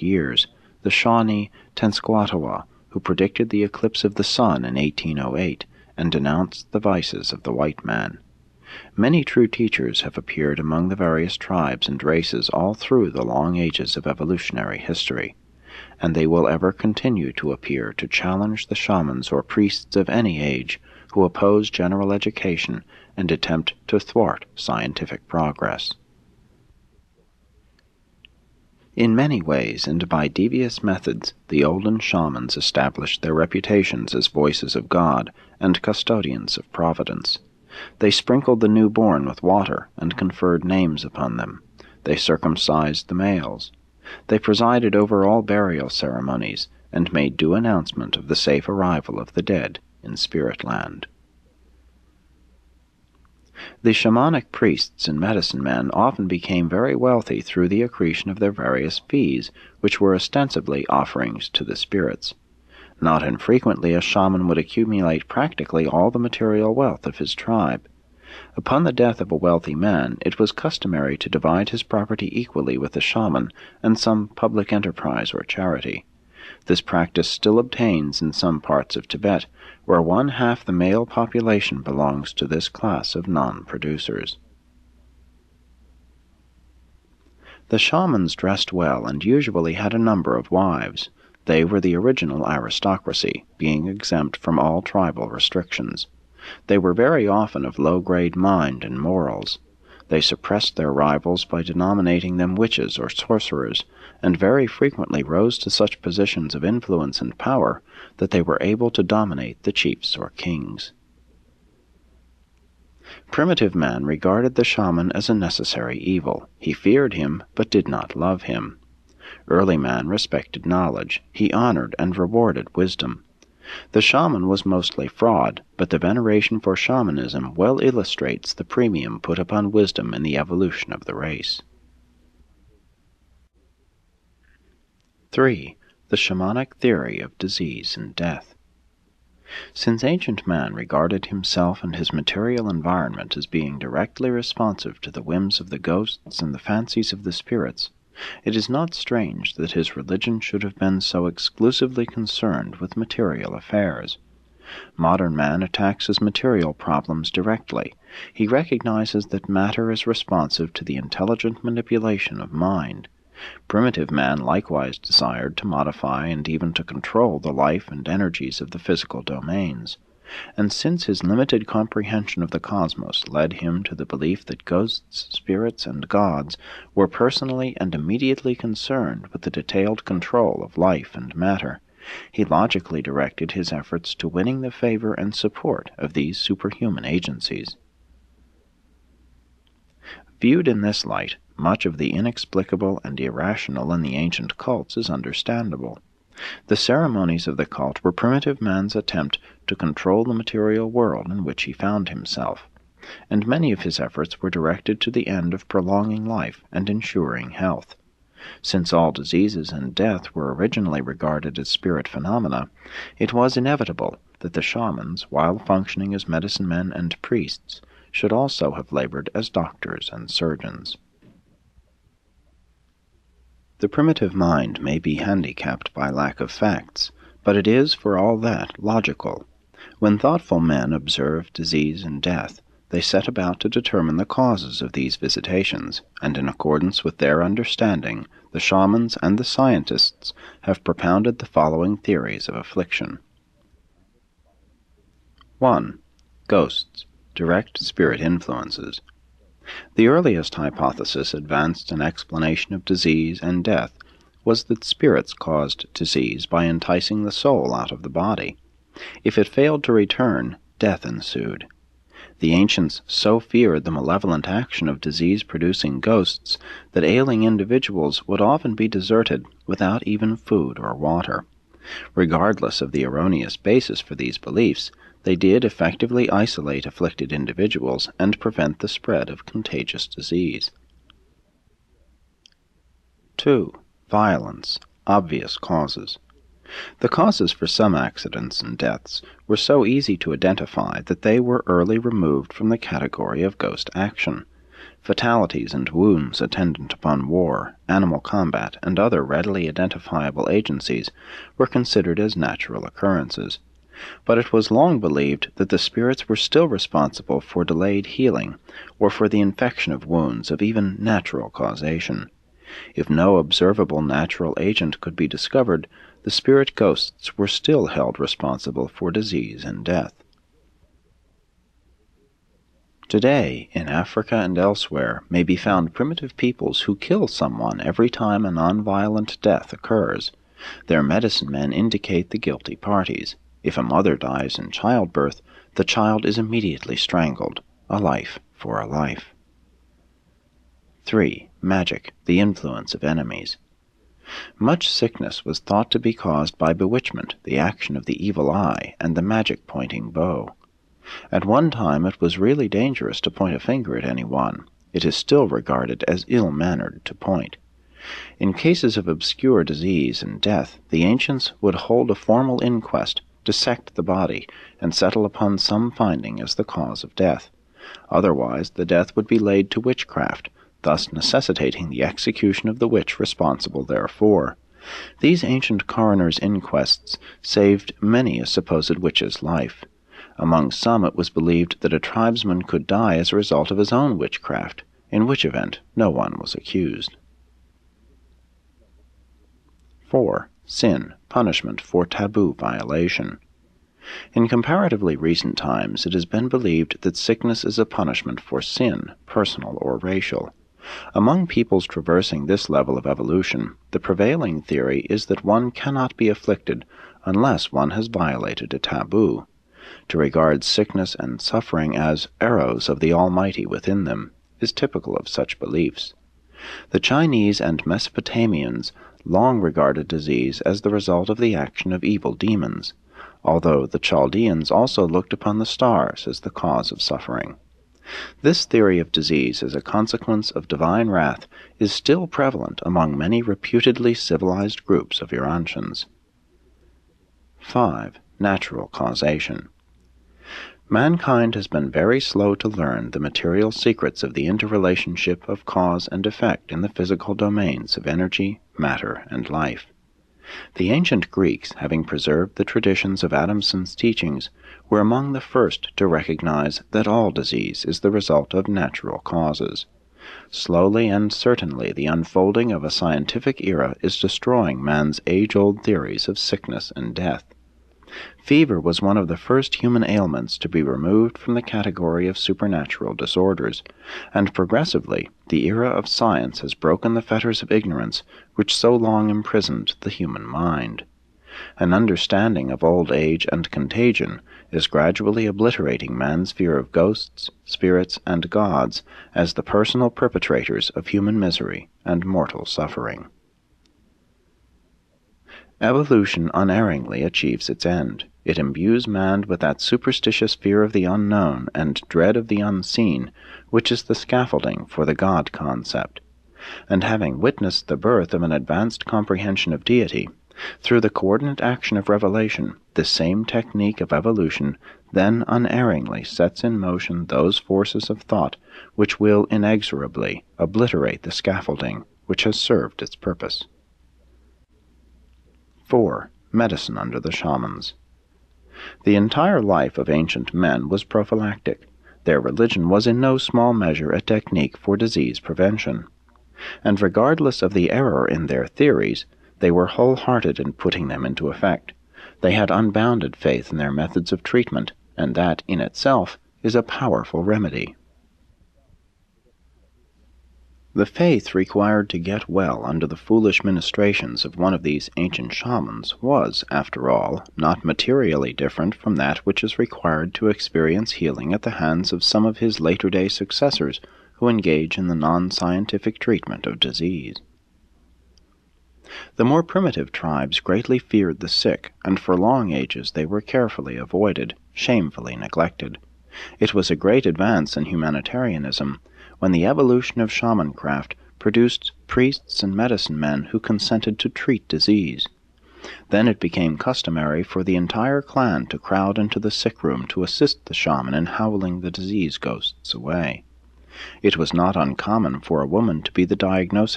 years, the Shawnee Tenskwatawa, who predicted the eclipse of the sun in 1808 and denounced the vices of the white man. Many true teachers have appeared among the various tribes and races all through the long ages of evolutionary history, and they will ever continue to appear to challenge the shamans or priests of any age who oppose general education and attempt to thwart scientific progress. In many ways and by devious methods, the olden shamans established their reputations as voices of God and custodians of providence. They sprinkled the newborn with water and conferred names upon them. They circumcised the males. They presided over all burial ceremonies and made due announcement of the safe arrival of the dead in spirit land. The shamanic priests and medicine men often became very wealthy through the accretion of their various fees, which were ostensibly offerings to the spirits. Not infrequently a shaman would accumulate practically all the material wealth of his tribe. Upon the death of a wealthy man, it was customary to divide his property equally with the shaman and some public enterprise or charity. This practice still obtains in some parts of Tibet, where 1/2 the male population belongs to this class of non-producers. The shamans dressed well and usually had a number of wives. They were the original aristocracy, being exempt from all tribal restrictions. They were very often of low-grade mind and morals. They suppressed their rivals by denominating them witches or sorcerers, and very frequently rose to such positions of influence and power that they were able to dominate the chiefs or kings. Primitive man regarded the shaman as a necessary evil. He feared him, but did not love him. Early man respected knowledge. He honored and rewarded wisdom. The shaman was mostly fraud, but the veneration for shamanism well illustrates the premium put upon wisdom in the evolution of the race. 3. The shamanic theory of disease and death. Since ancient man regarded himself and his material environment as being directly responsive to the whims of the ghosts and the fancies of the spirits, it is not strange that his religion should have been so exclusively concerned with material affairs. Modern man attacks his material problems directly. He recognizes that matter is responsive to the intelligent manipulation of mind. Primitive man likewise desired to modify and even to control the life and energies of the physical domains. And since his limited comprehension of the cosmos led him to the belief that ghosts, spirits, and gods were personally and immediately concerned with the detailed control of life and matter, he logically directed his efforts to winning the favor and support of these superhuman agencies. Viewed in this light, much of the inexplicable and irrational in the ancient cults is understandable. The ceremonies of the cult were primitive man's attempt to control the material world in which he found himself, and many of his efforts were directed to the end of prolonging life and ensuring health. Since all diseases and death were originally regarded as spirit phenomena, it was inevitable that the shamans, while functioning as medicine men and priests, should also have labored as doctors and surgeons. The primitive mind may be handicapped by lack of facts, but it is, for all that, logical. When thoughtful men observe disease and death, they set about to determine the causes of these visitations, and in accordance with their understanding, the shamans and the scientists have propounded the following theories of affliction. 1. Ghosts, direct spirit influences. The earliest hypothesis advanced in explanation of disease and death was that spirits caused disease by enticing the soul out of the body. If it failed to return, death ensued. The ancients so feared the malevolent action of disease-producing ghosts that ailing individuals would often be deserted without even food or water. Regardless of the erroneous basis for these beliefs, they did effectively isolate afflicted individuals and prevent the spread of contagious disease. 2. Violence. Obvious causes. The causes for some accidents and deaths were so easy to identify that they were early removed from the category of ghost action. Fatalities and wounds attendant upon war, animal combat, and other readily identifiable agencies were considered as natural occurrences, but it was long believed that the spirits were still responsible for delayed healing or for the infection of wounds of even natural causation. If no observable natural agent could be discovered, the spirit ghosts were still held responsible for disease and death. Today, in Africa and elsewhere, may be found primitive peoples who kill someone every time a nonviolent death occurs. Their medicine men indicate the guilty parties. If a mother dies in childbirth, the child is immediately strangled, a life for a life. 3. Magic, the influence of enemies. Much sickness was thought to be caused by bewitchment, the action of the evil eye, and the magic-pointing bow. At one time it was really dangerous to point a finger at any one. It is still regarded as ill-mannered to point. In cases of obscure disease and death, the ancients would hold a formal inquest, dissect the body, and settle upon some finding as the cause of death. Otherwise the death would be laid to witchcraft, thus necessitating the execution of the witch responsible therefor. These ancient coroners' inquests saved many a supposed witch's life. Among some it was believed that a tribesman could die as a result of his own witchcraft, in which event no one was accused. 4. Sin, punishment for taboo violation. In comparatively recent times it has been believed that sickness is a punishment for sin, personal or racial. Among peoples traversing this level of evolution, the prevailing theory is that one cannot be afflicted unless one has violated a taboo. To regard sickness and suffering as arrows of the Almighty within them is typical of such beliefs. The Chinese and Mesopotamians long regarded disease as the result of the action of evil demons, although the Chaldeans also looked upon the stars as the cause of suffering. This theory of disease as a consequence of divine wrath is still prevalent among many reputedly civilized groups of Urantians. 5. Natural causation. Mankind has been very slow to learn the material secrets of the interrelationship of cause and effect in the physical domains of energy, matter, and life. The ancient Greeks, having preserved the traditions of Adamson's teachings, were among the first to recognize that all disease is the result of natural causes. Slowly and certainly the unfolding of a scientific era is destroying man's age-old theories of sickness and death. Fever was one of the first human ailments to be removed from the category of supernatural disorders, and progressively the era of science has broken the fetters of ignorance which so long imprisoned the human mind. An understanding of old age and contagion is gradually obliterating man's fear of ghosts, spirits, and gods as the personal perpetrators of human misery and mortal suffering. Evolution unerringly achieves its end. It imbues man with that superstitious fear of the unknown and dread of the unseen which is the scaffolding for the God concept. And having witnessed the birth of an advanced comprehension of deity, through the coordinate action of revelation, this same technique of evolution then unerringly sets in motion those forces of thought which will inexorably obliterate the scaffolding which has served its purpose. 4. Medicine under the shamans. The entire life of ancient men was prophylactic. Their religion was in no small measure a technique for disease prevention. And regardless of the error in their theories, they were wholehearted in putting them into effect. They had unbounded faith in their methods of treatment, and that, in itself, is a powerful remedy. The faith required to get well under the foolish ministrations of one of these ancient shamans was, after all, not materially different from that which is required to experience healing at the hands of some of his later-day successors who engage in the non-scientific treatment of disease. The more primitive tribes greatly feared the sick, and for long ages they were carefully avoided, shamefully neglected. It was a great advance in humanitarianism when the evolution of shamancraft produced priests and medicine men who consented to treat disease. Then it became customary for the entire clan to crowd into the sick room to assist the shaman in howling the disease ghosts away. It was not uncommon for a woman to be the diagnosing